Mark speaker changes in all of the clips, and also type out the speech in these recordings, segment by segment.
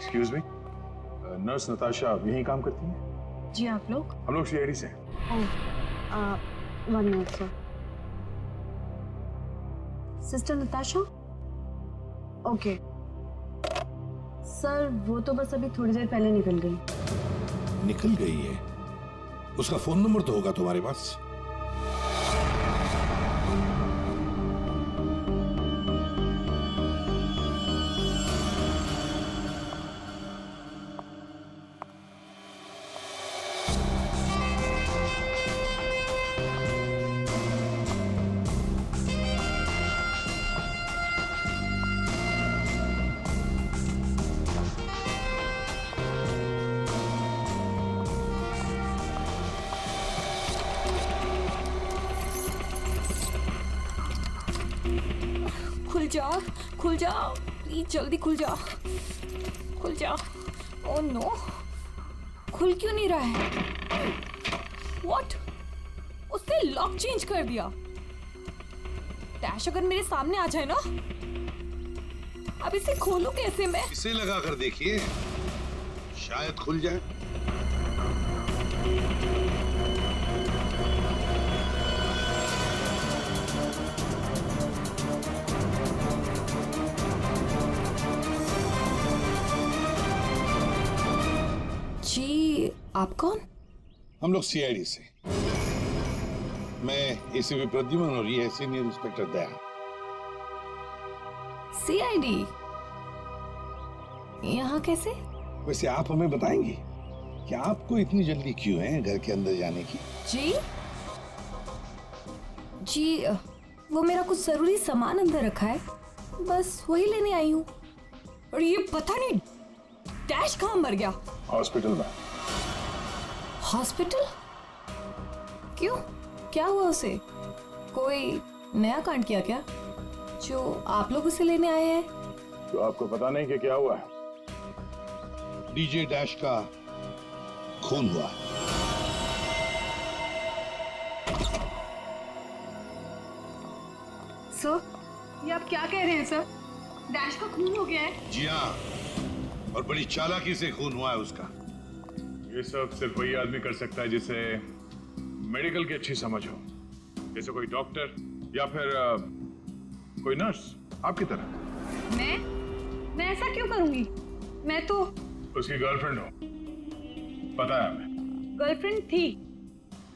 Speaker 1: Excuse me, nurse Natasha यहीं काम करती है?
Speaker 2: जी आप लोग?
Speaker 1: हम लोग सीआईडी से हैं।
Speaker 2: One minute sir. Sister Natasha? Okay sir, वो तो बस अभी थोड़ी देर पहले निकल गई।
Speaker 3: निकल गई है? उसका फोन नंबर तो होगा तुम्हारे पास?
Speaker 4: खुल जाओ प्लीज, जल्दी खुल जाओ, खुल जाओ। ओह नो, खुल क्यों नहीं रहा है? व्हाट? उसने लॉक चेंज कर दिया। डैश अगर मेरे सामने आ जाए ना, अब इसे खोलूं कैसे मैं?
Speaker 3: इसे लगा कर देखिए, शायद खुल जाए।
Speaker 4: जी आप कौन?
Speaker 3: हम लोग सीआईडी से। मैं एसीपी प्रद्युमन और ये सीनियर इंस्पेक्टर दया।
Speaker 4: सीआईडी यहाँ कैसे?
Speaker 3: वैसे आप हमें बताएंगी कि आपको इतनी जल्दी क्यों है घर के अंदर जाने की?
Speaker 4: जी वो मेरा कुछ जरूरी सामान अंदर रखा है, बस वही लेने आई हूँ। और ये पता नहीं डैश कहाँ मर गया?
Speaker 1: हॉस्पिटल में।
Speaker 4: हॉस्पिटल? क्यों, क्या हुआ उसे? कोई नया कांड किया क्या जो आप लोग उसे लेने आए हैं?
Speaker 1: तो आपको पता नहीं कि क्या हुआ है?
Speaker 3: डीजे डैश का खून हुआ।
Speaker 2: सर, ये आप क्या कह रहे हैं सर? डैश का खून हो गया है?
Speaker 3: जी हाँ, और बड़ी चालाकी से खून हुआ है उसका।
Speaker 1: ये सब सिर्फ वही आदमी कर सकता है जिसे मेडिकल की अच्छी समझ हो, जैसे कोई डॉक्टर या फिर कोई नर्स आपकी तरह।
Speaker 2: मैं ऐसा क्यों करूंगी? मैं तो
Speaker 1: उसकी गर्लफ्रेंड हो, पता है हमें।
Speaker 2: गर्लफ्रेंड थी,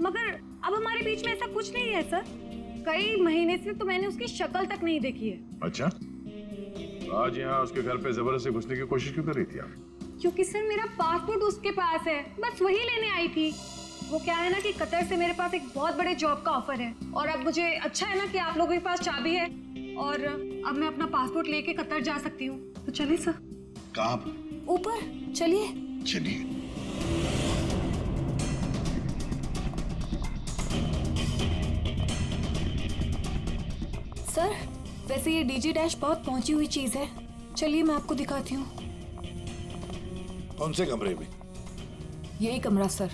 Speaker 2: मगर अब हमारे बीच में ऐसा कुछ नहीं है सर। कई महीने से तो मैंने उसकी शक्ल तक नहीं देखी है।
Speaker 1: अच्छा, तो आज यहाँ उसके घर पे जबरदस्ती घुसने की कोशिश क्यों कर रही थी आप?
Speaker 2: क्योंकि सर मेरा पासपोर्ट उसके पास है, बस वही लेने आई थी। वो क्या है ना कि कतर से मेरे पास एक बहुत बड़े जॉब का ऑफर है, और अब मुझे अच्छा है ना कि आप लोगों के पास चाबी है, और अब मैं अपना पासपोर्ट लेके कतर जा सकती हूँ। तो चलिए सर।
Speaker 3: कहाँ?
Speaker 4: ऊपर चलिए।
Speaker 3: चलिए।
Speaker 4: सर वैसे ये डीजे डैश बहुत पहुंची हुई चीज है, चलिए मैं आपको दिखाती हूँ।
Speaker 3: कौन से कमरे में?
Speaker 4: यही कमरा सर।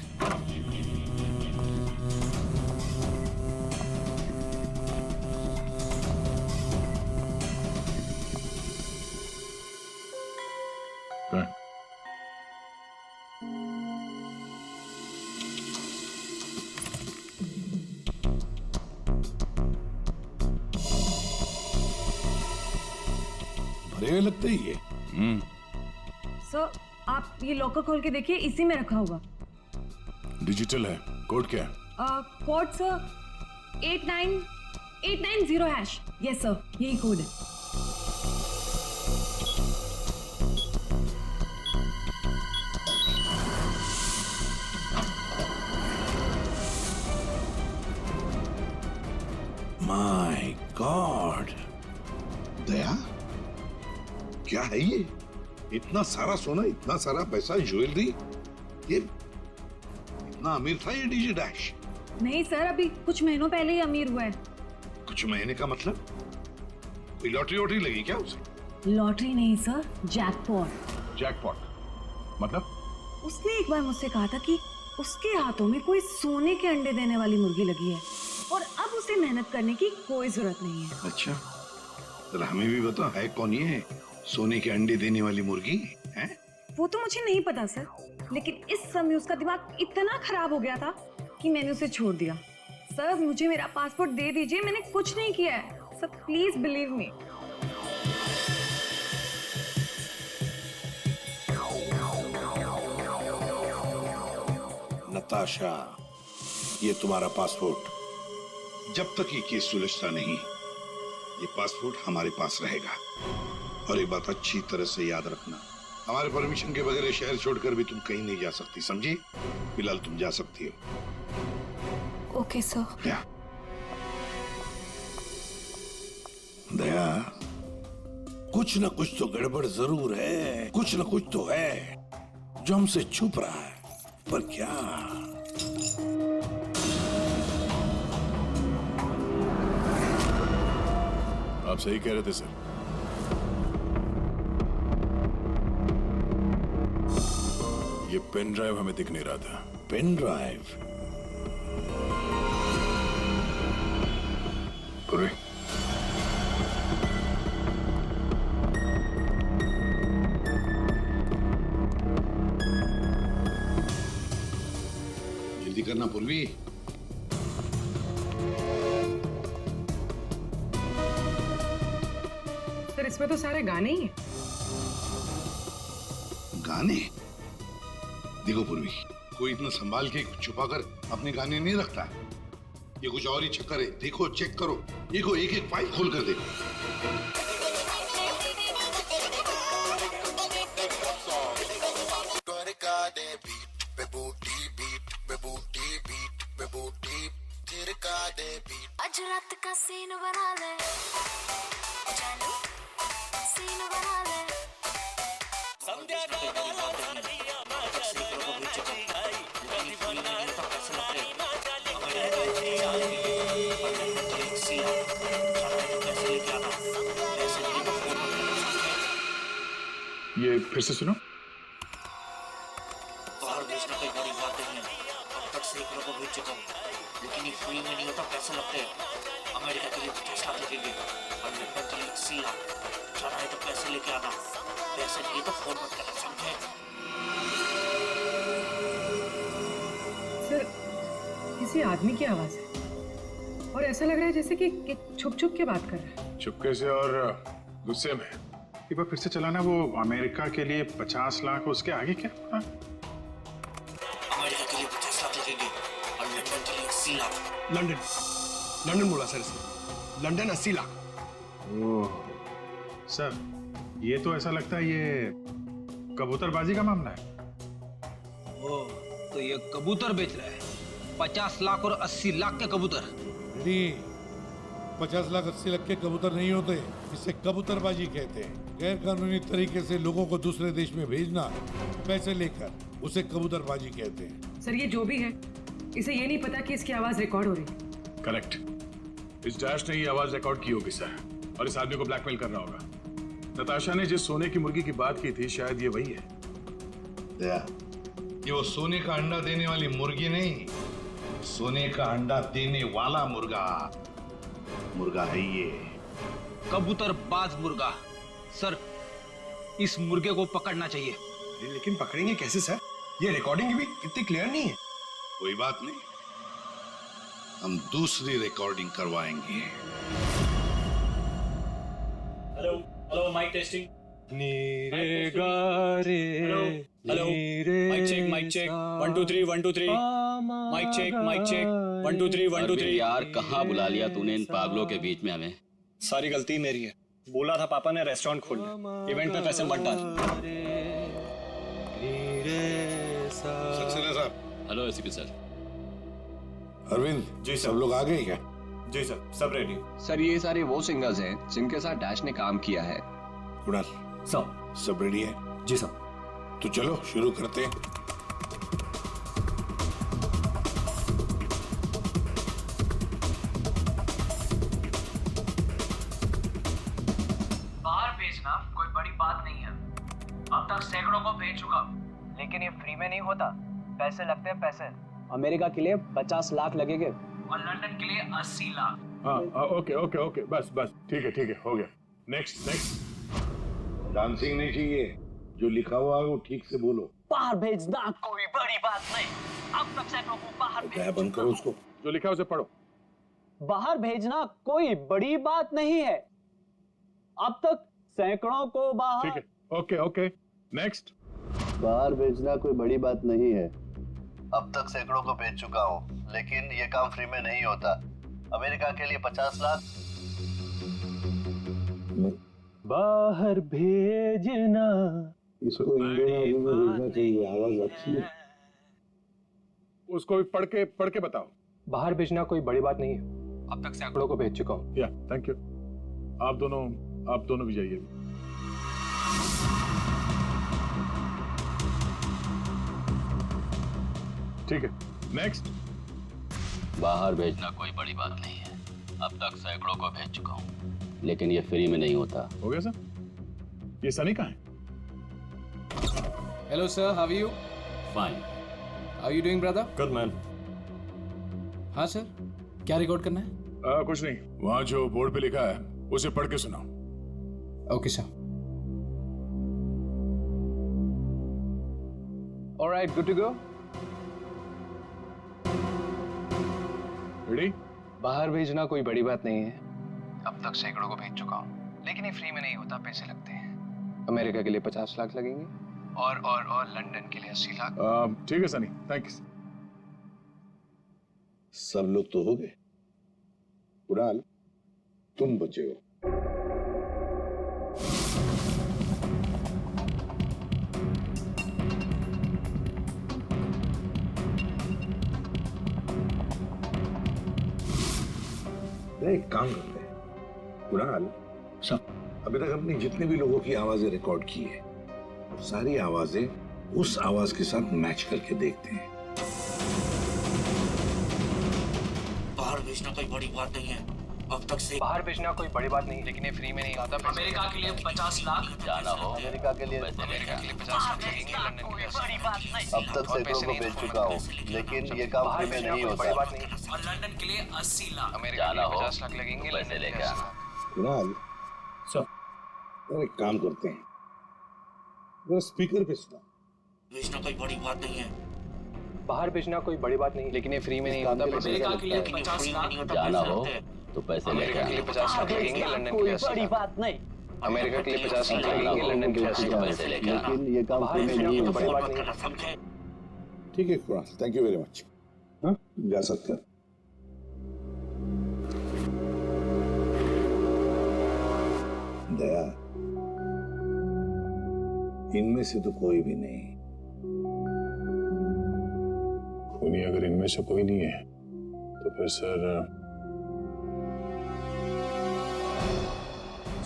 Speaker 3: भरे हुए लगते ही है।
Speaker 2: सर आप ये लॉकर खोल के देखिए, इसी में रखा होगा।
Speaker 1: डिजिटल है, कोड क्या है?
Speaker 2: Code sir 89890#। यस सर, यही कोड है।
Speaker 3: माय गॉड, दया क्या है ये? इतना सारा सोना, इतना सारा पैसा, ज्वेलरी, ये इतना अमीर था ये डीजे डैश?
Speaker 2: नहीं सर, अभी कुछ महीनों पहले ही अमीर हुआ है।
Speaker 3: कुछ महीने का मतलब? कोई लॉटरी वॉटरी लगी क्या उसे?
Speaker 2: लॉटरी नहीं सर, जैकपॉट।
Speaker 1: जैकपॉट मतलब?
Speaker 2: उसने एक बार मुझसे कहा था कि उसके हाथों में कोई सोने के अंडे देने वाली मुर्गी लगी है, और अब उसे मेहनत करने की कोई जरूरत नहीं है।
Speaker 3: अच्छा, जरा हमें भी बताओ, है कौन ये सोने के अंडे देने वाली मुर्गी? है
Speaker 2: वो तो मुझे नहीं पता सर, लेकिन इस समय उसका दिमाग इतना खराब हो गया था कि मैंने उसे छोड़ दिया। सर मुझे मेरा पासपोर्ट दे दीजिए, मैंने कुछ नहीं किया है sir, please believe me.
Speaker 3: Natasha, ये तुम्हारा पासपोर्ट, जब तक ये केस सुलझता नहीं ये पासपोर्ट हमारे पास रहेगा। और एक बात अच्छी तरह से याद रखना, हमारे परमिशन के बगैर शहर छोड़कर भी तुम कहीं नहीं जा सकती, समझी? फिलहाल तुम जा सकती हो।
Speaker 4: Okay sir.
Speaker 3: क्या दया, कुछ ना कुछ तो गड़बड़ जरूर है, कुछ ना कुछ तो है जो हमसे छुप रहा है, पर क्या?
Speaker 1: आप सही कह रहे थे सर। ये पेन ड्राइव हमें दिख नहीं रहा था।
Speaker 3: Pen drive?
Speaker 1: पूर्वी,
Speaker 3: जल्दी करना पूर्वी।
Speaker 5: सर इसमें तो सारे गाने ही हैं।
Speaker 3: गाने? देखो पूर्वी, कोई इतना संभाल के छुपाकर अपने गाने नहीं रखता है। ये कुछ और ही चक्कर है। देखो, चेक करो, देखो, एक एक फाइल खोल कर देखो।
Speaker 6: आज रात का सीन बना ले, जानू सीन बना ले।
Speaker 1: ये फिर से सुनो।
Speaker 7: बाहर भेजना कोई बड़ी बात नहीं है, अब तक सैकड़ों को भेज चुका हूँ, लेकिन ये फ्री में नहीं होता, पैसे लगते हैं। अमेरिका के लिए 50 लाख लगेंगे और लंदन के लिए 80 लाख। जाना है तो पैसे लेके आना, पैसे नहीं तो फोन मत करना, समझे?
Speaker 5: सर किसी आदमी की आवाज है और ऐसा लग रहा है जैसे कि छुप छुप के बात कर रहा है।
Speaker 1: चुपके से और गुस्से में। एक बार फिर से चलाना। वो अमेरिका के लिए 50 लाख, उसके आगे क्या? हाँ?
Speaker 7: अमेरिका के लिए 50 लाख लगेंगे और लंदन के लिए 80 लाख।
Speaker 8: लंदन बोला सर इसने, लंदन 80 लाख।
Speaker 1: ओह सर, ये तो ऐसा लगता है ये कबूतरबाजी का मामला है।
Speaker 9: ओ, तो ये कबूतर बेच रहा है, 50 लाख और 80 लाख के कबूतर।
Speaker 10: 50 लाख 80 लाख के कबूतर नहीं होते, इसे कबूतरबाजी कहते हैं। गैर कानूनी तरीके से लोगों को दूसरे देश में भेजना पैसे लेकर, उसे कबूतरबाजी कहते हैं।
Speaker 5: सर ये जो भी है, इसे ये नहीं पता कि इसकी आवाज रिकॉर्ड हो रही है।
Speaker 1: करेक्ट, इस डैश ने ये आवाज रिकॉर्ड की होगी सर, और इस आदमी को ब्लैकमेल कर रहा होगा। नताशा ने जिस सोने की मुर्गी की बात की थी, शायद ये वही है।
Speaker 3: दया, ये वो सोने का अंडा देने वाली मुर्गी नहीं, सोने का अंडा देने वाला मुर्गा है ये।
Speaker 9: कबूतरबाज मुर्गा। सर इस मुर्गे को पकड़ना चाहिए।
Speaker 8: लेकिन पकड़ेंगे कैसे सर? ये रिकॉर्डिंग भी इतनी क्लियर नहीं है।
Speaker 3: कोई बात नहीं, हम दूसरी रिकॉर्डिंग करवाएंगे।
Speaker 7: Hello hello, mic testing.
Speaker 11: नीरे गारे,
Speaker 7: hello, mic check 1 2 3 1 2 3, mic check 1 2 3 1 2 3।
Speaker 11: यार कहाँ बुला लिया तूने इन पागलों के बीच में हमें?
Speaker 8: सारी गलती मेरी है, बोला था पापा ने रेस्टोरेंट खोलना, इवेंट पे पैसे मत डाल।
Speaker 3: सक्सेना साहब।
Speaker 11: Hello ACP sir.
Speaker 3: Arvind
Speaker 8: ji sir.
Speaker 3: सब लोग आ गए क्या?
Speaker 8: जी सर, सब रेडी।
Speaker 12: सर ये सारे वो सिंगर्स हैं जिनके साथ डैश ने काम किया है।
Speaker 3: कुणाल, सब रेडी है?
Speaker 8: जी सर।
Speaker 3: तो चलो शुरू करते हैं।
Speaker 9: बाहर भेजना कोई बड़ी बात नहीं है, अब तक सैकड़ों को भेज चुका, लेकिन ये फ्री में नहीं होता, पैसे लगते हैं पैसे।
Speaker 12: अमेरिका के लिए 50 लाख लगेंगे
Speaker 9: और लंदन के लिए 80 लाख।
Speaker 1: हाँ ओके ओके ओके, बस बस ठीक है हो गया। नेक्स्ट।
Speaker 3: डांसिंग नहीं चाहिए, जो लिखा हुआ है वो ठीक से बोलो।
Speaker 9: बाहर भेजना कोई बड़ी बात नहीं। अब तक सैकड़ों को बाहर
Speaker 3: क्या बंद करो उसको।
Speaker 1: जो लिखा है उसे पढ़ो।
Speaker 9: बाहर भेजना कोई बड़ी बात नहीं है। अब तक सैकड़ों को बाहर।
Speaker 1: ठीक है, ओके ओके, नेक्स्ट।
Speaker 13: बाहर भेजना कोई बड़ी बात नहीं है। अब तक सैकड़ों को भेज चुका हूँ, लेकिन ये काम फ्री में नहीं होता। अमेरिका के लिए 50 लाख।
Speaker 9: बाहर भेजना।
Speaker 3: इसको इंडियन आर्मी में भेजना चाहिए, आवाज अच्छी है।
Speaker 1: उसको भी पढ़ के बताओ।
Speaker 8: बाहर भेजना कोई बड़ी बात नहीं है। अब तक सैकड़ों को भेज चुका हूँ।
Speaker 1: या थैंक यू। आप दोनों भी जाइए। ठीक है, नेक्स्ट।
Speaker 11: बाहर भेजना कोई बड़ी बात नहीं है। अब तक सैकड़ों को भेज चुका हूँ, लेकिन ये फ्री में नहीं होता।
Speaker 1: हो गया सर। ये सनी कहाँ है?
Speaker 14: Hello sir, how are you?
Speaker 11: Fine.
Speaker 14: How you doing brother?
Speaker 8: Good man.
Speaker 14: हाँ सर, क्या रिकॉर्ड करना है?
Speaker 1: कुछ नहीं, वहां जो बोर्ड पे लिखा है उसे पढ़ के सुनाओ।
Speaker 14: Okay sir.
Speaker 12: Alright, good to go.
Speaker 1: Ready?
Speaker 12: बाहर भेजना कोई बड़ी बात नहीं है। अब तक सैकड़ों को भेज चुका हूँ, लेकिन ये फ्री में नहीं होता, पैसे लगते हैं। अमेरिका के लिए 50 लाख लगेंगे और लंदन के लिए 80 लाख।
Speaker 1: ठीक है सनी, थैंक्स।
Speaker 3: सब लोग तो हो गए। कुणाल, तुम बचे हो। एक काम करते हैं कुणाल, अभी तक अपनी जितने भी लोगों की आवाजें रिकॉर्ड की है, सारी आवाजें उस आवाज के साथ मैच करके देखते हैं।
Speaker 7: बाहर भेजना कोई बड़ी बात नहीं है। अब तक से
Speaker 12: बाहर भेजना कोई बड़ी बात नहीं, लेकिन ये फ्री में नहीं आता।
Speaker 9: अमेरिका के लिए 50 लाख।
Speaker 11: जाना हो
Speaker 13: अमेरिका के लिए
Speaker 12: 50 लाख लगेंगे, लंदन के लिए 80 लाख।
Speaker 13: अब तक सैकड़ों को भेज चुका हूँ, लेकिन ये काम फ्री में नहीं होता।
Speaker 12: बड़ी बात नहीं।
Speaker 9: और लंदन के लिए 80 लाख।
Speaker 12: अमेरिका के लिए 50 लाख लगेंगे,
Speaker 11: पैसे
Speaker 12: लंदन के लिए
Speaker 11: लेके
Speaker 12: 80
Speaker 11: आना।
Speaker 12: लाख।
Speaker 3: कुणाल, एक काम करते हैं, जरा स्पीकर पे सुना।
Speaker 7: भेजना कोई बड़ी बात नहीं है।
Speaker 12: बाहर भेजना कोई बड़ी बात नहीं, लेकिन ये फ्री में नहीं होता।
Speaker 9: अमेरिका के लिए 50 लाख।
Speaker 11: जाना हो तो पैसे लेके
Speaker 12: अमेरिका के लिए
Speaker 11: आना।
Speaker 12: 50 लाख लगेंगे, लंदन के लिए 80 लाख।
Speaker 9: बात नहीं।
Speaker 12: अमेरिका के लिए 50 लाख लगेंगे, लंदन के लिए 80 लाख।
Speaker 11: पैसे लेके आना।
Speaker 13: लेकिन ये काम
Speaker 12: बाहर
Speaker 13: फ्री में
Speaker 12: भेजना
Speaker 13: नहीं
Speaker 12: कोई
Speaker 13: होता।
Speaker 12: बड़ी बात नहीं।
Speaker 7: समझे?
Speaker 3: ठीक है Kunal, thank you very much. हाँ, जा सकते हैं। दया, इनमें से तो कोई भी नहीं।
Speaker 1: अगर इनमें से कोई नहीं है तो फिर सर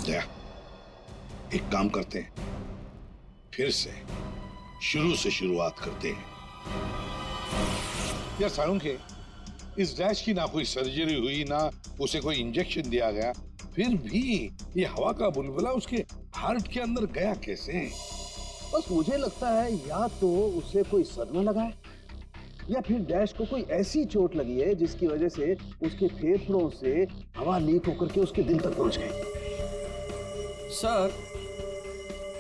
Speaker 3: दया, एक काम करते हैं, फिर से शुरू से शुरुआत करते हैं। या साळुंखे, इस डैश की ना कोई सर्जरी हुई, ना उसे कोई इंजेक्शन दिया गया, फिर भी ये हवा का बुलबुला उसके हार्ट के अंदर गया कैसे?
Speaker 13: बस मुझे लगता है या तो उसे कोई सदमा लगा है, या फिर डैश को कोई ऐसी चोट लगी है जिसकी वजह से उसके फेफड़ों से हवा लीक होकर के उसके दिल तक पहुंच गई।
Speaker 14: सर,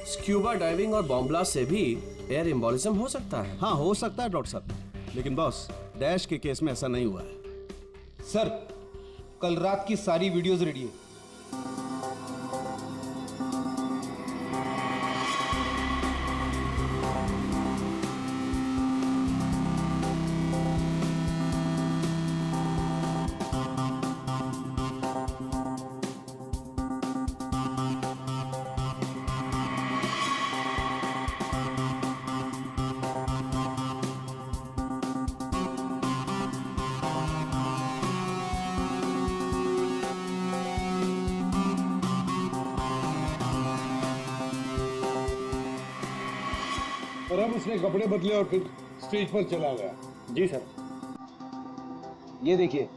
Speaker 14: स्क्यूबा डाइविंग और बॉम्ब ब्लास्ट से भी एयर एम्बोलिज्म हो सकता है।
Speaker 15: हाँ, हो सकता है डॉक्टर साहब, लेकिन बॉस, डैश के केस में ऐसा नहीं हुआ है।
Speaker 16: सर, कल रात की सारी वीडियोस रेडी है।
Speaker 10: और अब उसने कपड़े बदले और फिर स्टेज पर चला गया।
Speaker 8: जी सर।
Speaker 16: ये देखिए,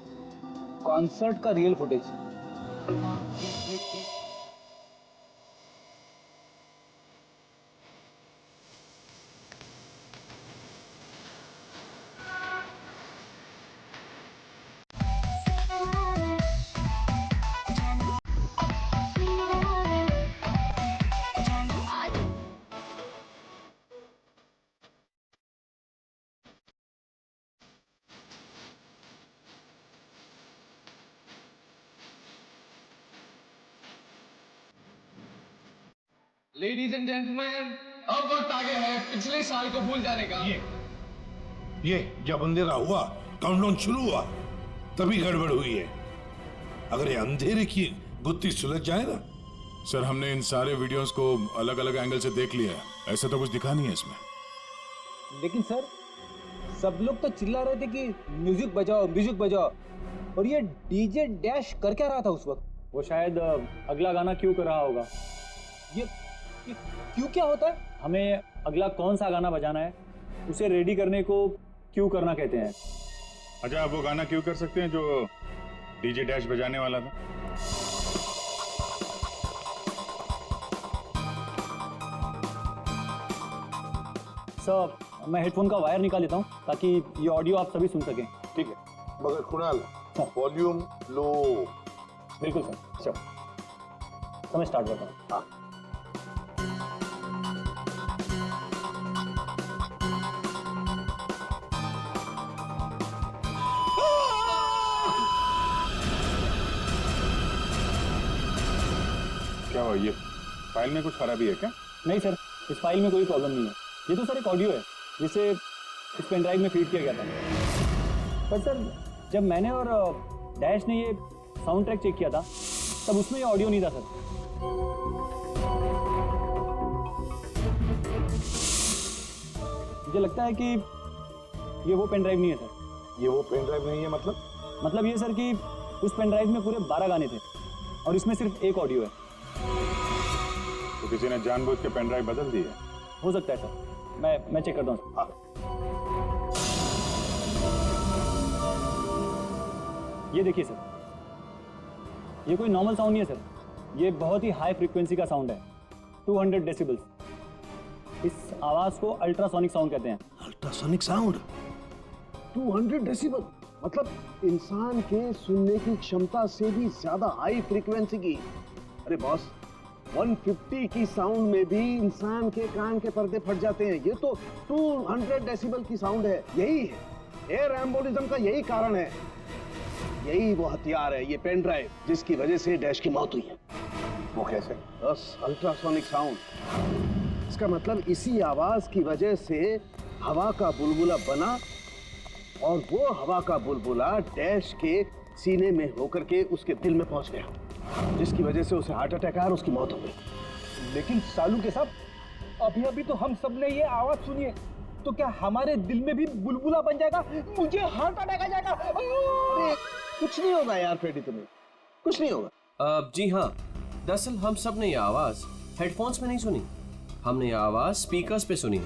Speaker 16: कॉन्सर्ट का real footage.
Speaker 12: Ladies and gentleman, अब वक्त आ गया है पिछले साल को भूल जाने का।
Speaker 10: ये जब अंधेरा हुआ, काउंटडाउन शुरू हुआ, तभी गड़बड़ हुई है। अगर ये अंधेरे की गुत्थी सुलझ जाए ना।
Speaker 1: सर, हमने इन सारे वीडियोस को अलग अलग एंगल से देख लिया है, ऐसा तो कुछ दिखा नहीं है इसमें।
Speaker 16: लेकिन सर, सब लोग तो चिल्ला रहे थे कि म्यूजिक बजाओ म्यूजिक बजाओ, और ये डीजे डैश कर क्या रहा था उस वक्त?
Speaker 8: वो शायद अगला गाना क्यों कर रहा होगा।
Speaker 16: ये क्यों क्या होता है?
Speaker 8: हमें अगला कौन सा गाना बजाना है उसे रेडी करने को क्यों करना कहते हैं।
Speaker 1: अच्छा, आप वो गाना क्यों कर सकते हैं जो डीजे डैश बजाने वाला था?
Speaker 8: सर, मैं हेडफोन का वायर निकाल लेता हूँ ताकि ये ऑडियो आप सभी सुन सकें।
Speaker 3: ठीक है, मगर कुणाल, वॉल्यूम लो।
Speaker 8: बिल्कुल सर, चलो तो मैं स्टार्ट करता हूँ। हाँ।
Speaker 1: क्या हुआ? ये फाइल में कुछ खराबी है क्या?
Speaker 8: नहीं सर, इस फाइल में कोई प्रॉब्लम नहीं है। ये तो सर एक ऑडियो है जिसे इस पेन ड्राइव में फीड किया गया था। पर सर, जब मैंने और डैश ने ये साउंड ट्रैक चेक किया था तब उसमें ये ऑडियो नहीं था सर। मुझे लगता है कि ये वो पेन ड्राइव नहीं है सर।
Speaker 3: ये वो पेन ड्राइव नहीं है
Speaker 8: मतलब ये सर कि उस पेन ड्राइव में पूरे 12 गाने थे और इसमें सिर्फ एक ऑडियो है।
Speaker 1: तो किसी ने जानबूझ के पेन ड्राइव बदल दी है?
Speaker 8: हो सकता है सर, मैं चेक करता हूँ। ये देखिए सर, ये कोई नॉर्मल साउंड नहीं है सर, ये बहुत ही हाई फ्रीक्वेंसी का साउंड है, 200 डेसिबल्स। इस आवाज को अल्ट्रासोनिक साउंड कहते हैं।
Speaker 13: अल्ट्रासोनिक साउंड 200 डेसिबल, मतलब इंसान के सुनने की क्षमता से भी ज्यादा हाई फ्रीक्वेंसी की। अरे बॉस, 150 की साउंड में भी इंसान के कान के पर्दे फट जाते हैं, ये तो 200 डेसिबल की साउंड है। यही है एयर एम्बोलिज्म का, यही कारण है, यही वो हथियार है, ये पेन ड्राइव जिसकी वजह से डैश की मौत हुई है।
Speaker 3: वो कैसे?
Speaker 13: बस अल्ट्रासोनिक साउंड, इसका मतलब इसी आवाज की वजह से हवा का बुलबुला बना और वो हवा का बुलबुला डैश के सीने में होकर के उसके दिल में पहुंच गया, जिसकी वजह से उसे हार्ट अटैक आया और उसकी मौत हो गई।
Speaker 16: लेकिन सालू के साहब, अभी तो हम सब ने ये आवाज सुनी है, तो क्या हमारे दिल में भी बुलबुला बन जाएगा? मुझे हार्ट अटैक आ जाएगा।
Speaker 13: अरे कुछ नहीं होगा यार फ्रेडी, तुम्हें कुछ नहीं होगा।
Speaker 14: जी हाँ, दरअसल हम सब ने ये आवाज हेडफोन्स में नहीं सुनी, हमने ये आवाज स्पीकर्स पे सुनी।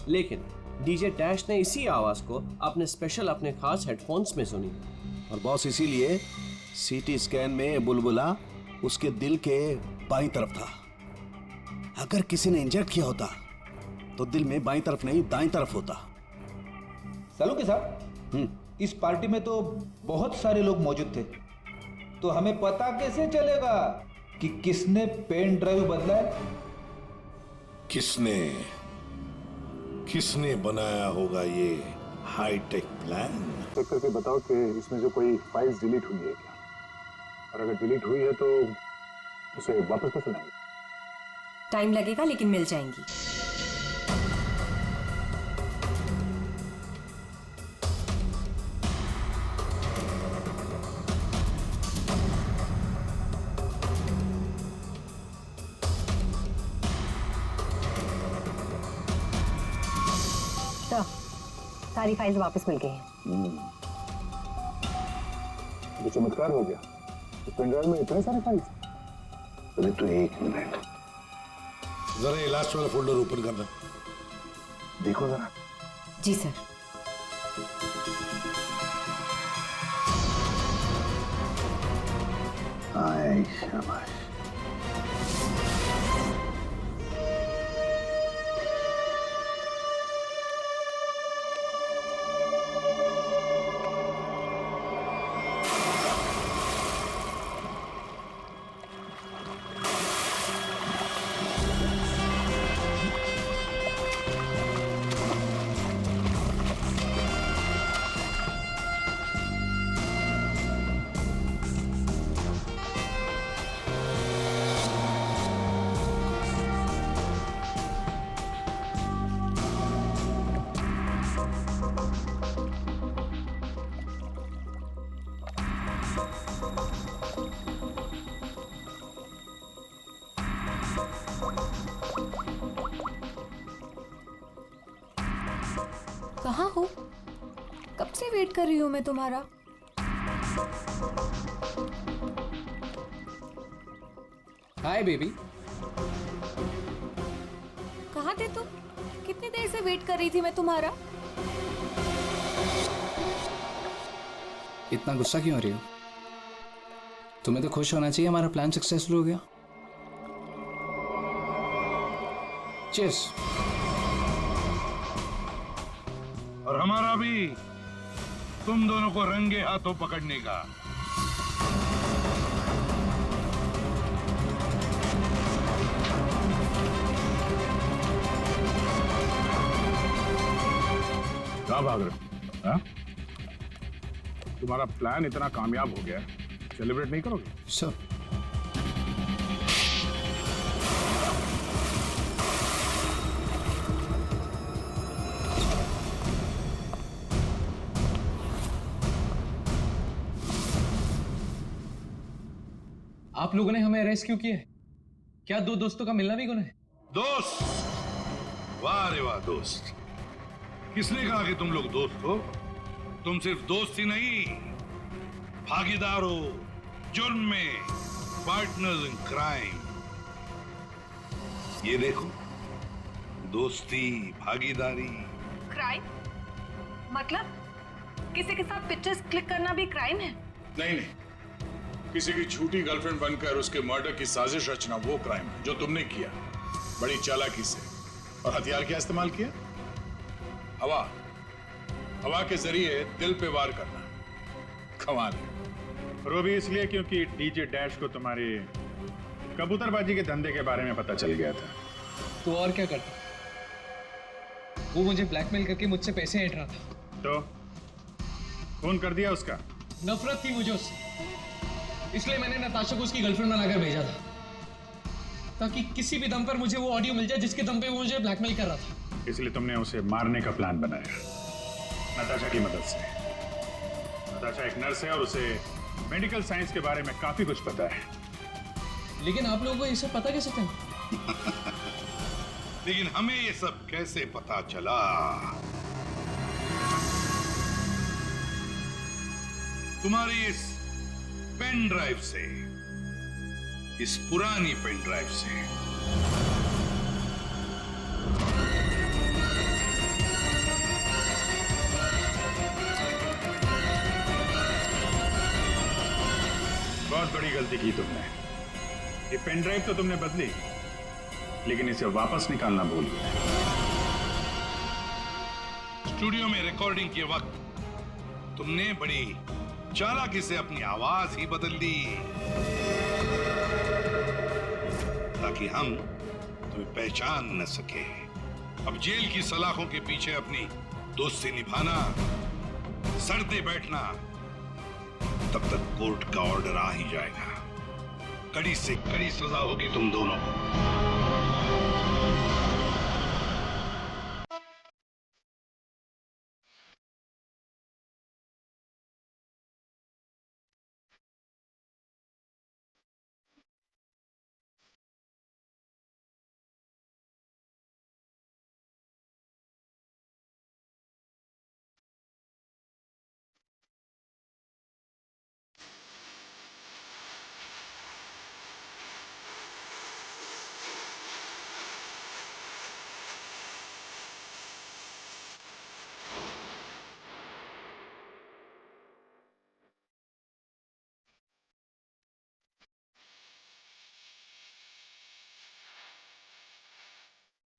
Speaker 14: लेकिन डीजे डैश ने इसी आवाज को अपने खास हेडफोन्स में सुनी।
Speaker 15: और बॉस, इसीलिए सीटी स्कैन में बुलबुला उसके दिल के बाईं तरफ था। अगर किसी ने इंजेक्ट किया होता तो दिल में बाईं तरफ नहीं दाईं तरफ होता।
Speaker 16: सालू के साहब, इस पार्टी में तो बहुत सारे लोग मौजूद थे, तो हमें पता कैसे चलेगा कि किसने पेन ड्राइव बदला है?
Speaker 10: किसने बनाया होगा ये हाईटेक प्लान?
Speaker 1: चेक करके बताओ कि इसमें जो कोई फाइल्स डिलीट हुई है क्या, और अगर डिलीट हुई है तो उसे वापस कैसे लाएंगे?
Speaker 17: टाइम लगेगा लेकिन मिल जाएंगी।
Speaker 18: सारी फाइल्स वापस मिल गई हैं।
Speaker 1: ये चमत्कार हो गया, इस पेन ड्राइव में इतने सारे फाइल्स।
Speaker 3: अरे तो एक मिनट,
Speaker 10: जरा ये लास्ट वाला फोल्डर ओपन करना।
Speaker 3: देखो जरा।
Speaker 17: जी सर।
Speaker 3: आए शाबाश।
Speaker 4: कहाँ हो? कब से वेट कर रही हूँ मैं तुम्हारा।
Speaker 14: Hi baby.
Speaker 4: कहाँ थे तुम? कितनी देर से वेट कर रही थी मैं तुम्हारा।
Speaker 12: इतना गुस्सा क्यों हो रही हो? तुम्हें तो खुश होना चाहिए, हमारा प्लान सक्सेसफुल हो गया। चीयर्स।
Speaker 3: और हमारा भी तुम दोनों को रंगे हाथों पकड़ने का।
Speaker 1: कहाँ भाग रहे हो? हाँ? तुम्हारा प्लान इतना कामयाब हो गया, सेलिब्रेट नहीं करोगे?
Speaker 12: सर
Speaker 14: आप लोगों ने हमें अरेस्ट क्यों किया है? क्या दो दोस्तों का मिलना भी गुनाह है?
Speaker 3: दोस्त? वाह रे वाह दोस्त। किसने कहा कि तुम लोग दोस्त हो? तुम सिर्फ दोस्त ही नहीं, भागीदार हो जुर्म में, पार्टनर्स इन क्राइम। ये देखो, दोस्ती, भागीदारी।
Speaker 2: क्राइम? मतलब किसी के साथ पिक्चर्स क्लिक करना भी क्राइम है?
Speaker 1: नहीं नहीं, किसी की झूठी गर्लफ्रेंड बनकर उसके मर्डर की साजिश रचना वो क्राइम है जो तुमने किया, बड़ी चालाकी से। और हथियार क्या इस्तेमाल किया? हवा। हवा के जरिए दिल पे वार करना। कमाल है।
Speaker 19: और वो भी इसलिए क्योंकि डीजे डैश को तुम्हारी कबूतरबाजी के धंधे के बारे में पता चल गया था।
Speaker 14: तो और क्या करता? वो मुझे ब्लैकमेल करके मुझसे पैसे ऐंठ रहा था।
Speaker 19: तो फोन कर दिया उसका?
Speaker 14: नफरत थी मुझे उससे, इसलिए मैंने नताशा को उसकी गर्लफ्रेंड बनाकर भेजा था, ताकि किसी भी दम पर मुझे वो ऑडियो मिल जाए जिसके दम पे वो मुझे ब्लैकमेल कर रहा था।
Speaker 19: इसलिए तुमने उसे मारने का प्लान बनाया नताशा की मदद से। नताशा एक नर्स है और उसे मेडिकल साइंस के बारे में काफी कुछ पता है।
Speaker 14: लेकिन आप लोगों को ये सब पता कैसे था?
Speaker 3: लेकिन हमें ये सब कैसे पता चला? तुम्हारी इस पेन ड्राइव से, इस पुरानी पेन ड्राइव से।
Speaker 19: बहुत बड़ी गलती की तुमने। ये पेन ड्राइव तो तुमने बदली, लेकिन इसे वापस निकालना भूल गए।
Speaker 3: स्टूडियो में रिकॉर्डिंग के वक्त तुमने बड़ी चालाकी से अपनी आवाज ही बदल दी, ताकि हम तुम्हें पहचान न सके। अब जेल की सलाखों के पीछे अपनी दोस्ती निभाना, सड़ते बैठना, तब तक कोर्ट का ऑर्डर आ ही जाएगा। कड़ी से कड़ी सजा होगी तुम दोनों को।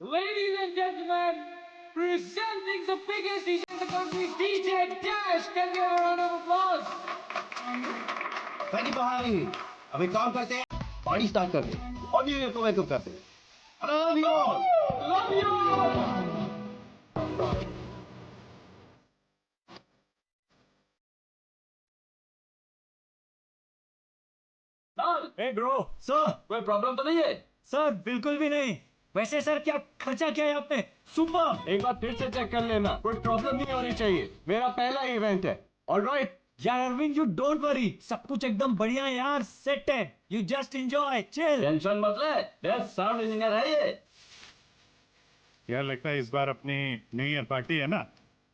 Speaker 20: Ladies and gentlemen, presenting the biggest DJ in the country, DJ Dash. Can we have a round of applause?
Speaker 13: पहली भाई, अब एक काम करते हैं, पार्टी स्टार्ट करते हैं और न्यू ईयर को वेलकम करते हैं। Love you all.
Speaker 20: Love you all.
Speaker 8: Hey bro, sir कोई प्रॉब्लम तो नहीं है? सर बिल्कुल भी नहीं। वैसे सर क्या खर्चा किया है आपने? सुपर। एक बार फिर से चेक कर लेना, कोई प्रॉब्लम नहीं होनी चाहिए। मेरा पहला इवेंट है। ऑलराइट यार अरविंद, यू डोंट वरी, सब कुछ एकदम बढ़िया है यार, सेट है। You just enjoy, chill, tension मत ले। बेस्ट साउंड इंजीनियर है ये।
Speaker 19: यार लगता है इस बार अपनी न्यू ईयर पार्टी है ना,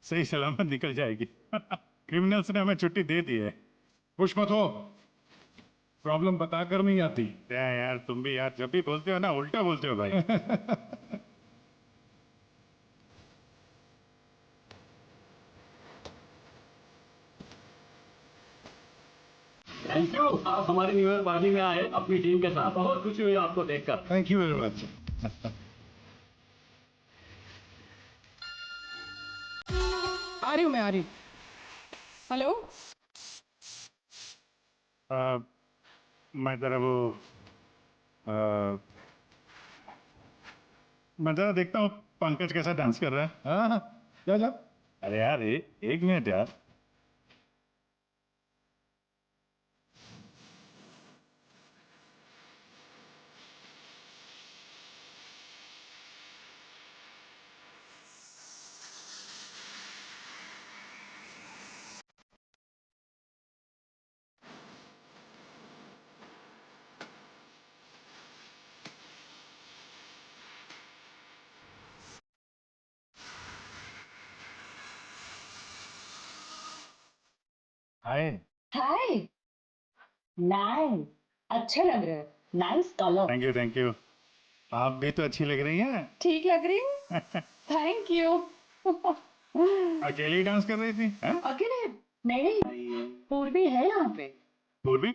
Speaker 19: सही सलामत निकल जाएगी। क्रिमिनल्स ने हमें छुट्टी दे दी है। खुश मत हो, प्रॉब्लम बताकर नहीं आती। क्या यार, तुम भी यार जब भी बोलते हो ना उल्टा बोलते हो भाई।
Speaker 8: थैंक यू, आप हमारी न्यू ईयर पार्टी में आए अपनी टीम के साथ। बहुत खुशी हुई आपको देखकर।
Speaker 10: Thank you very much.
Speaker 5: आ रही हूँ, मैं आ रही हूँ। हेलो,
Speaker 19: मैं जरा वो मैं जरा देखता हूँ पंकज कैसा डांस कर रहा है।
Speaker 10: हाँ, जा जा।
Speaker 19: अरे यार, एक मिनट यार। हाय।
Speaker 18: हाय, नाइस, अच्छे लग रहे हैं, नाइस कलर।
Speaker 19: Thank you. आप भी तो अच्छी लग रही हैं।
Speaker 18: ठीक लग रही हूँ, थैंक यू।
Speaker 19: अकेली डांस कर रही थी?
Speaker 18: अकेले नहीं, पूर्वी है यहाँ पे।
Speaker 19: पूर्वी?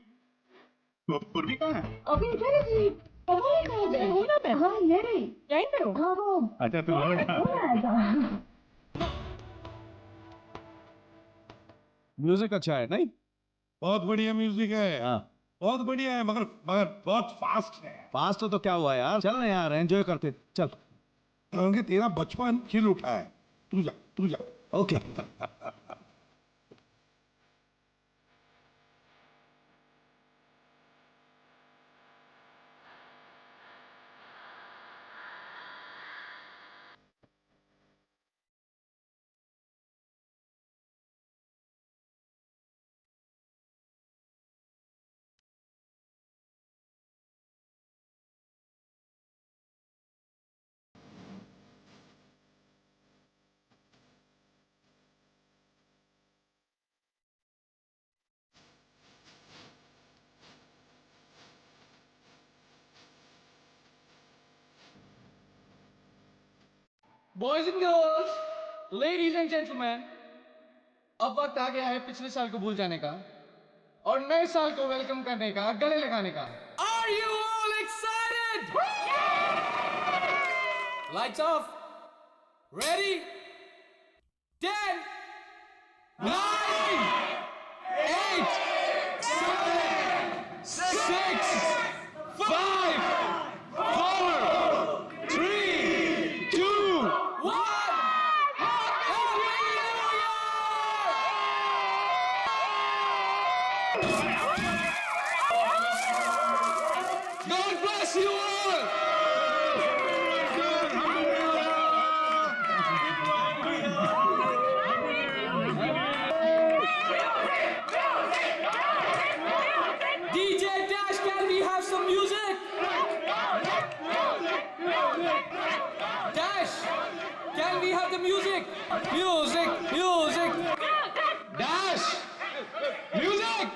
Speaker 19: पूर्वी कहाँ है?
Speaker 18: अभी इधर ही थी, पता नहीं कहाँ गई। हाँ, ये रही, यहीं पे हो। हाँ, वो
Speaker 19: अच्छा, तुम लोग
Speaker 13: म्यूजिक अच्छा है नहीं?
Speaker 10: बहुत बढ़िया म्यूजिक है।
Speaker 13: हाँ,
Speaker 10: बहुत बढ़िया है, मगर मगर बहुत फास्ट है।
Speaker 13: फास्ट तो क्या हुआ यार, चल ना यार, एंजॉय करते चल।
Speaker 10: क्योंकि तेरा बचपन खिल उठा है। तू जा।
Speaker 13: Okay.
Speaker 20: Boys and girls, ladies and gentleman, अब वक्त आ गया है पिछले साल को भूल जाने का और नए साल को वेलकम करने का, गले लगाने का। Are you all excited? Lights off. Ready? 10, 9, 8, 7, 6, 5, 4, 3, 2, 1. God bless you all. DJ Dash, can we have some music? Dash, can we have the music? Music. Dash, music.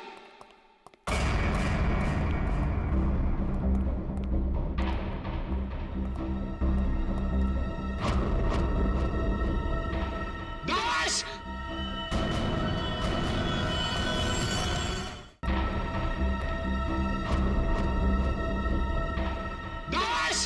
Speaker 20: Dash. Dash.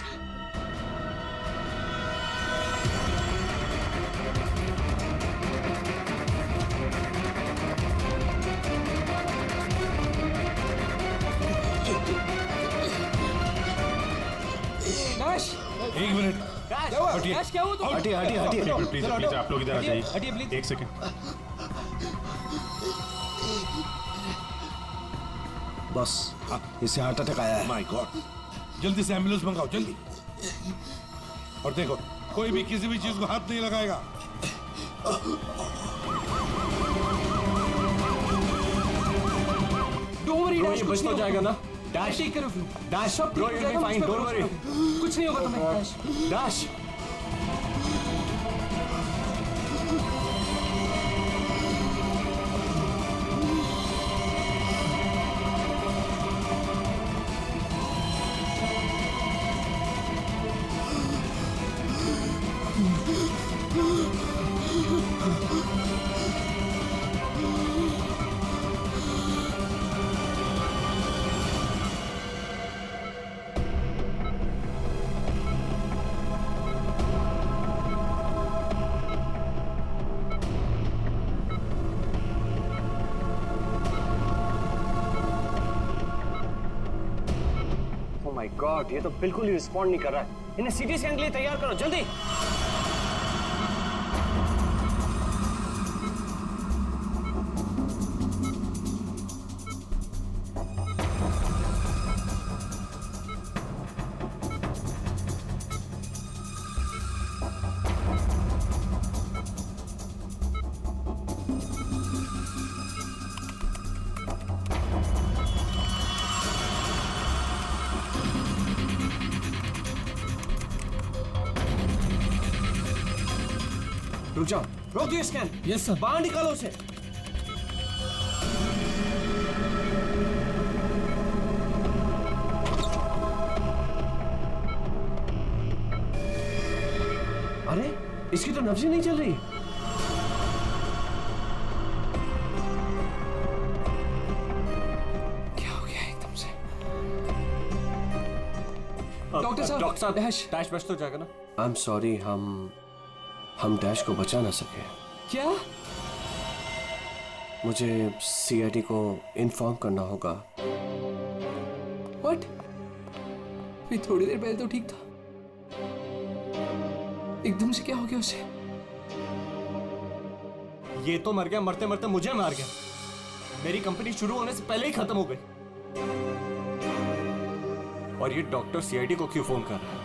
Speaker 20: Dash.
Speaker 10: एक minute.
Speaker 20: हटिए। Dash, क्या हुआ तुम?
Speaker 19: हटिए। Please आप लोग इधर आ
Speaker 20: हटिए,
Speaker 19: जाइए।
Speaker 20: प्लीज।
Speaker 19: एक सेकंड।
Speaker 15: बस इसे हार्ट अटैक आया है।
Speaker 10: माय गॉड, जल्दी से एम्बुलेंस मंगाओ, जल्दी। और देखो, कोई भी किसी भी चीज को हाथ नहीं लगाएगा।
Speaker 20: Don't worry, Dash,
Speaker 14: ये
Speaker 20: कुछ
Speaker 14: बच तो
Speaker 20: नहीं
Speaker 14: जाएगा
Speaker 20: होगा।
Speaker 14: ना? Dash,
Speaker 20: Take care of you.
Speaker 14: Dash,
Speaker 20: सब
Speaker 14: bro,
Speaker 20: ठीक हो
Speaker 14: you'll be
Speaker 20: जाएगा,
Speaker 14: fine.
Speaker 20: मुझ पे
Speaker 14: Don't
Speaker 20: भरोसा
Speaker 14: worry.
Speaker 20: करो। कुछ नहीं होगा तुम्हें, Dash.
Speaker 14: Dash. गॉड, ये तो बिल्कुल ही रिस्पॉन्ड नहीं कर रहा है। इन्हें सीटी स्कैन के लिए तैयार करो जल्दी। रुक जाओ, रोक दिए स्कैन। Yes sir. बाहर निकालो उसे। अरे इसकी तो नब्ज ही नहीं चल रही।
Speaker 20: क्या हो गया एकदम से?
Speaker 14: डॉक्टर साहब, डैश बच तो जाएगा ना? आई एम सॉरी, हम डैश को बचा ना सके।
Speaker 20: क्या?
Speaker 14: मुझे सीआईडी को इन्फॉर्म करना होगा।
Speaker 20: व्हाट? मैं थोड़ी देर पहले तो ठीक था, एकदम से क्या हो गया उसे?
Speaker 14: ये तो मर गया, मरते मरते मुझे मार गया। मेरी कंपनी शुरू होने से पहले ही खत्म हो गई। और ये डॉक्टर सीआईडी को क्यों फोन कर रहा है?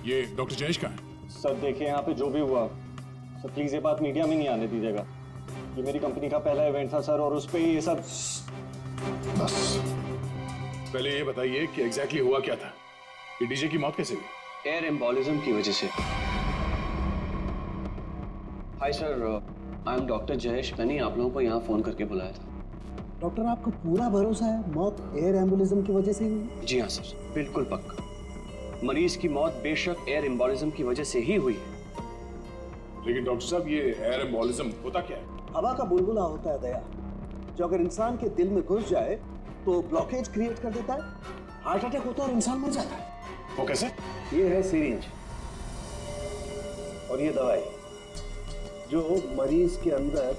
Speaker 1: ये डॉक्टर जयेश का है?
Speaker 8: सर देखिए, यहाँ पे जो भी हुआ सर, प्लीज ये बात मीडिया में नहीं आने दीजिएगा। ये मेरी कंपनी का पहला इवेंट था सर, और उस पे ये सब।
Speaker 1: बस पहले ये बताइए कि एग्जैक्टली हुआ क्या था? ये डीजे की मौत कैसे हुई?
Speaker 14: एयर एम्बोलिज्म की वजह से। Hi sir, I am doctor Jayesh. मैंने आप लोगों को यहाँ फोन करके बुलाया था।
Speaker 13: डॉक्टर, आपको पूरा भरोसा है मौत एयर एम्बुलिज्म की वजह से हुई?
Speaker 14: जी हाँ सर, बिल्कुल पक्का। मरीज की मौत बेशक एयर एम्बोलिज्म की वजह से ही हुई है।
Speaker 1: लेकिन डॉक्टर साहब, ये एयर एम्बोलिज्म होता क्या है?
Speaker 13: हवा का बुलबुला होता है दया, जो अगर इंसान के दिल में घुस जाए तो ब्लॉकेज क्रिएट कर देता है, हार्ट अटैक होता है और इंसान मर जाता है।
Speaker 1: वो कैसे?
Speaker 13: ये है सिरिंज और ये दवाई जो मरीज के अंदर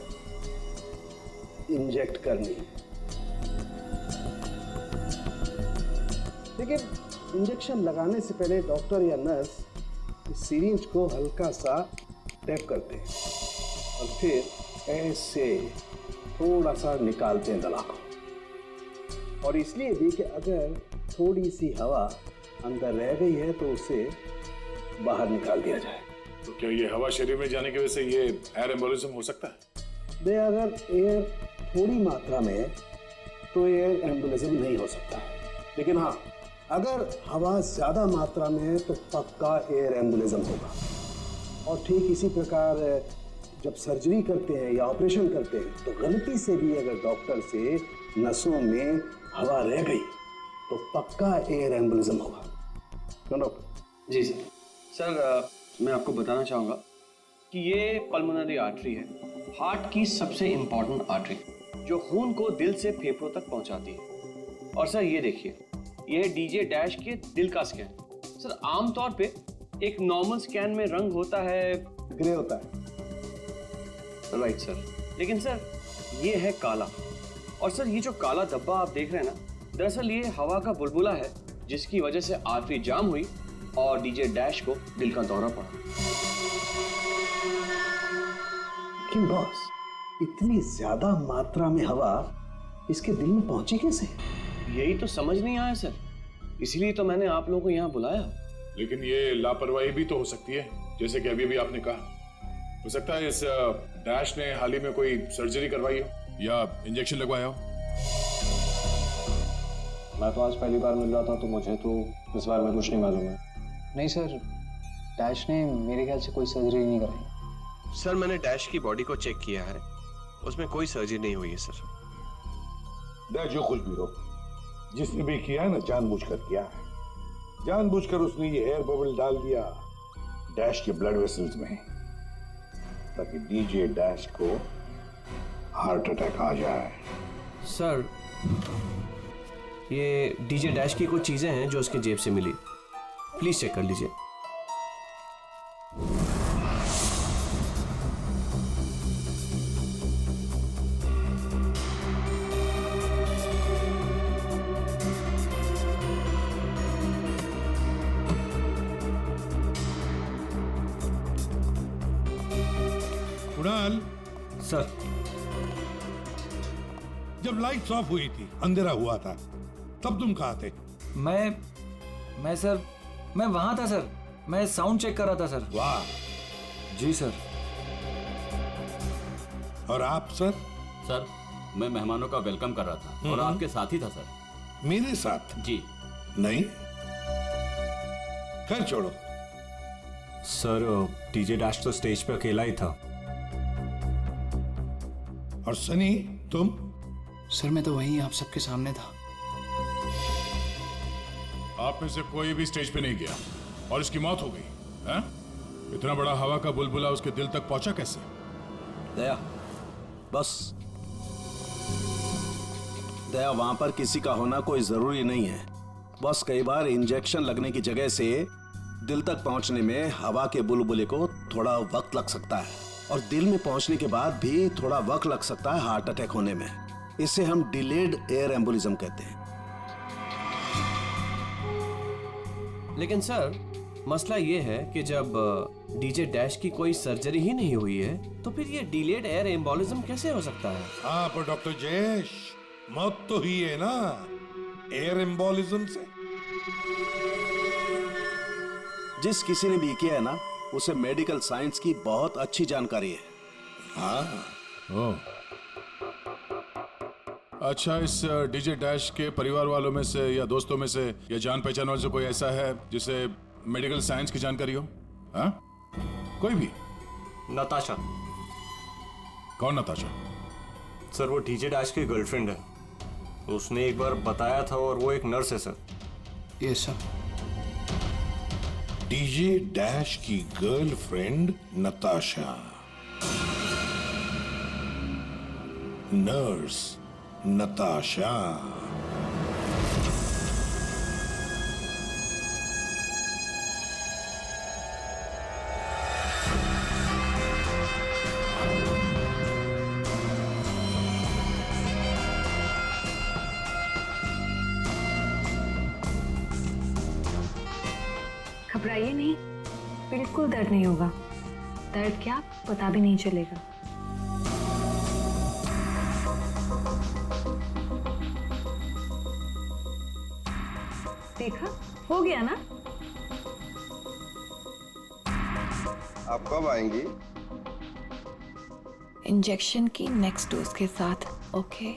Speaker 13: इंजेक्ट करनी है। लेकिन इंजेक्शन लगाने से पहले डॉक्टर या नर्स इस सिरिंज को हल्का सा टैप करते हैं और फिर ऐसे थोड़ा सा निकालते हैं दवा को। और इसलिए भी कि अगर थोड़ी सी हवा अंदर रह गई है तो उसे बाहर निकाल दिया जाए।
Speaker 1: तो क्या ये हवा शरीर में जाने की वजह से ये एयर एम्बोलिज्म हो सकता है?
Speaker 13: अगर एयर थोड़ी मात्रा में है तो एयर एम्बुलिज्म नहीं हो सकता है, लेकिन हाँ, अगर हवा ज्यादा मात्रा में है तो पक्का एयर एम्बुलिज्म होगा। और ठीक इसी प्रकार जब सर्जरी करते हैं या ऑपरेशन करते हैं तो गलती से भी अगर डॉक्टर से नसों में हवा रह गई तो पक्का एयर एम्बुलिज्म होगा। क्यों डॉक्टर?
Speaker 14: जी सर। सर मैं आपको बताना चाहूँगा कि ये पल्मोनरी आर्टरी है, हार्ट की सबसे इम्पॉर्टेंट आर्टरी जो खून को दिल से फेफड़ों तक पहुँचाती है। और सर ये देखिए, ये है डीजे डैश के दिल का स्कैन। सर आमतौर पे एक नॉर्मल स्कैन में रंग होता है,
Speaker 13: ग्रे होता है।
Speaker 14: राइट सर, लेकिन सर ये है काला। और सर ये जो काला धब्बा आप देख रहे हैं ना, दरअसल ये हवा का बुलबुला है जिसकी वजह से आर्टरी जाम हुई और डीजे डैश को दिल का दौरा पड़ा।
Speaker 13: लेकिन बॉस, इतनी ज्यादा मात्रा में हवा इसके दिल में पहुंची कैसे?
Speaker 14: यही तो समझ नहीं आया सर, इसलिए तो मैंने आप लोगों को यहाँ बुलाया।
Speaker 1: लेकिन ये लापरवाही भी तो हो सकती है, जैसे कि अभी भी आपने कहा। हो सकता है इस डैश ने हाल ही में कोई सर्जरी करवाई हो या इंजेक्शन लगवाया हो।
Speaker 8: मैं तो आज पहली बार मिल रहा था, तो मुझे तो इस बारे में कुछ नहीं मालूम है।
Speaker 12: नहीं सर, डैश ने मेरे ख्याल से कोई सर्जरी नहीं कराई।
Speaker 14: सर मैंने डैश की बॉडी को चेक किया है, उसमें कोई सर्जरी नहीं हुई है सर।
Speaker 3: डैश जो कुछ भी हो, जिसने भी किया है ना, जानबूझकर किया है। जानबूझकर उसने ये एयर बबल डाल दिया डैश के ब्लड वेसल्स में, ताकि डीजे डैश को हार्ट अटैक आ जाए।
Speaker 14: सर ये डीजे डैश की कुछ चीजें हैं जो उसके जेब से मिली, प्लीज चेक कर लीजिए।
Speaker 10: जब लाइट्स ऑफ हुई थी, अंधेरा हुआ था, तब तुम कहाँ थे?
Speaker 20: मैं सर, मैं वहां था सर। मैं साउंड चेक कर रहा था सर।
Speaker 10: वाह।
Speaker 20: जी सर।
Speaker 10: और आप सर?
Speaker 11: सर, मैं मेहमानों का वेलकम कर रहा था और आपके साथ ही था सर।
Speaker 10: मेरे साथ?
Speaker 11: जी।
Speaker 10: नहीं, खैर छोड़ो।
Speaker 21: सर, डीजे डैश तो स्टेज पे अकेला ही था।
Speaker 10: और सनी, तुम?
Speaker 20: सर मैं तो वहीं आप सबके सामने था।
Speaker 1: आप में से कोई भी स्टेज पे नहीं गया और इसकी मौत हो गई है? इतना बड़ा हवा का बुलबुला उसके दिल तक पहुंचा कैसे?
Speaker 15: दया, बस दया, वहां पर किसी का होना कोई जरूरी नहीं है। बस कई बार इंजेक्शन लगने की जगह से दिल तक पहुंचने में हवा के बुलबुले को थोड़ा वक्त लग सकता है, और दिल में पहुंचने के बाद भी थोड़ा वक्त लग सकता है हार्ट अटैक होने में। इसे हम डिलेड एयर एम्बोलिज्म कहते हैं।
Speaker 14: लेकिन सर, मसला ये है कि जब डीजे डैश की कोई सर्जरी ही नहीं हुई है तो फिर ये डिलेड एयर एम्बोलिज्म कैसे हो सकता है?
Speaker 10: हाँ, पर डॉक्टर जयेश, मौत तो ही है ना एयर एम्बोलिज्म से।
Speaker 15: जिस किसी ने भी किया है ना, उसे मेडिकल साइंस की बहुत अच्छी जानकारी है।
Speaker 1: हाँ। अच्छा, इस डीजे डैश के परिवार वालों में से या दोस्तों में से या जान पहचान वालों से कोई ऐसा है जिसे मेडिकल साइंस की जानकारी हो? हाँ? कोई भी?
Speaker 21: नताशा।
Speaker 1: कौन नताशा?
Speaker 21: सर, वो डीजे डैश की गर्लफ्रेंड है। उसने एक बार बताया था और वो एक नर्स है sir.
Speaker 20: Yes sir.
Speaker 10: DJ dash की गर्लफ्रेंड नताशा, नर्स नताशा।
Speaker 2: घबराइए नहीं, बिल्कुल दर्द नहीं होगा। दर्द क्या, पता भी नहीं चलेगा। देखा, हो गया ना?
Speaker 22: आप कब आएंगी?
Speaker 4: इंजेक्शन की नेक्स्ट डोज के साथ। ओके।